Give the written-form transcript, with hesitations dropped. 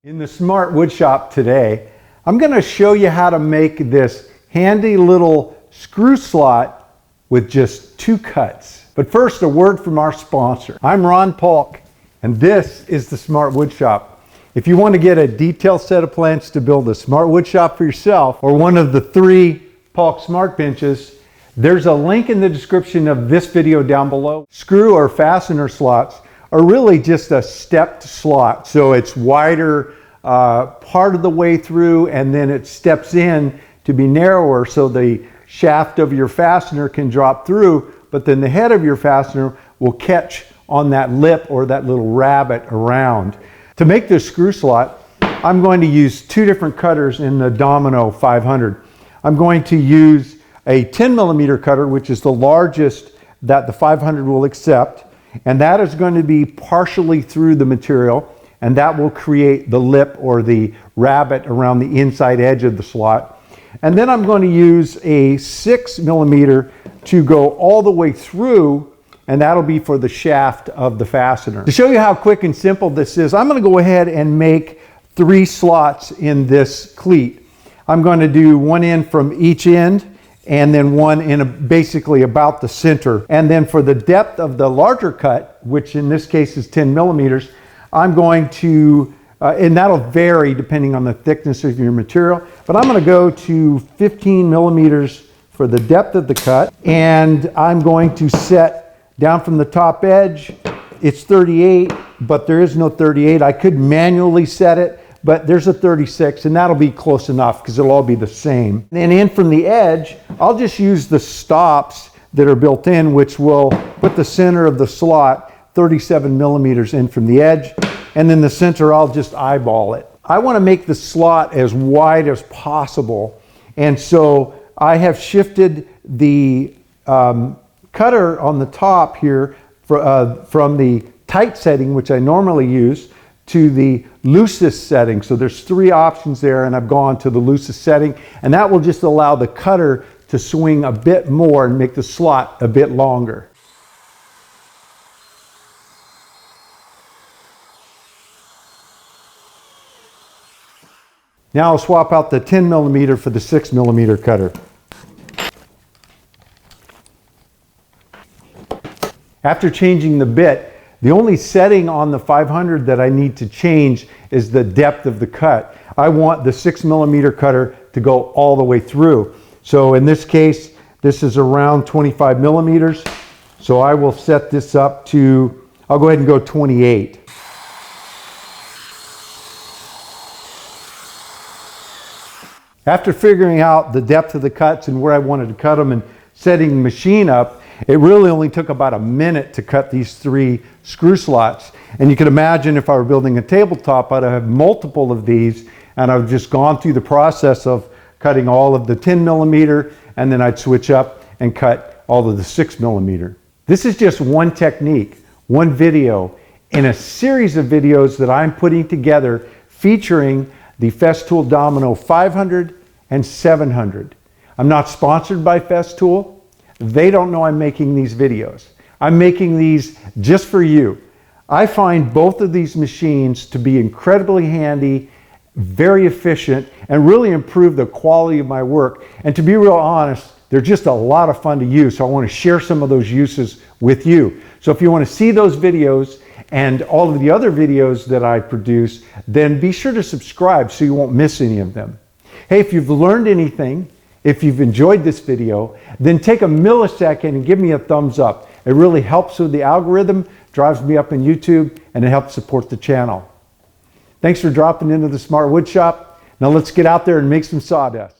In the Smart Wood Shop today, I'm going to show you how to make this handy little screw slot with just 2 cuts. But first, a word from our sponsor. I'm Ron Polk, and this is the Smart Wood Shop. If you want to get a detailed set of plans to build a smart wood shop for yourself, or one of the 3 Polk Smart Benches, there's a link in the description of this video down below. Screw or fastener slots are really just a stepped slot. So it's wider part of the way through, and then it steps in to be narrower so the shaft of your fastener can drop through, but then the head of your fastener will catch on that lip or that little rabbet around. To make this screw slot, I'm going to use 2 different cutters in the Domino 500. I'm going to use a 10mm cutter, which is the largest that the 500 will accept, and that is going to be partially through the material, and that will create the lip or the rabbet around the inside edge of the slot. And then I'm going to use a 6mm to go all the way through, and that'll be for the shaft of the fastener. To show you how quick and simple this is, I'm going to go ahead and make 3 slots in this cleat. I'm going to do 1 end from each end, and then 1 in basically about the center. And then for the depth of the larger cut, which in this case is 10mm, I'm going to, and that'll vary depending on the thickness of your material, but I'm going to go to 15mm for the depth of the cut, and I'm going to set down from the top edge. It's 38, but there is no 38. I could manually set it, but there's a 36, and that'll be close enough because it'll all be the same. And in from the edge, I'll just use the stops that are built in, which will put the center of the slot 37mm in from the edge, and then the center I'll just eyeball it. I want to make the slot as wide as possible, and so I have shifted the cutter on the top here from the tight setting, which I normally use, to the loosest setting. So there's 3 options there, and I've gone to the loosest setting, and that will just allow the cutter to swing a bit more and make the slot a bit longer. Now I'll swap out the 10mm for the 6mm cutter. After changing the bit, the only setting on the 500 that I need to change is the depth of the cut. I want the 6mm cutter to go all the way through. So in this case, this is around 25mm. So I will set this up to, I'll go ahead and go 28. After figuring out the depth of the cuts and where I wanted to cut them and setting the machine up, it really only took about a minute to cut these 3 screw slots. And you can imagine if I were building a tabletop, I'd have multiple of these, and I've just gone through the process of cutting all of the 10mm, and then I'd switch up and cut all of the 6mm. This is just one technique, one video, in a series of videos that I'm putting together featuring the Festool Domino 500 and 700. I'm not sponsored by Festool. They don't know I'm making these videos. I'm making these just for you. I find both of these machines to be incredibly handy, very efficient, and really improve the quality of my work. And to be real honest, they're just a lot of fun to use, so I want to share some of those uses with you. So if you want to see those videos and all of the other videos that I produce, then be sure to subscribe so you won't miss any of them. Hey, if you've learned anything, if you've enjoyed this video, then take a millisecond and give me a thumbs up. It really helps with the algorithm, drives me up in YouTube, and it helps support the channel. Thanks for dropping into the Smart Wood Shop. Now let's get out there and make some sawdust.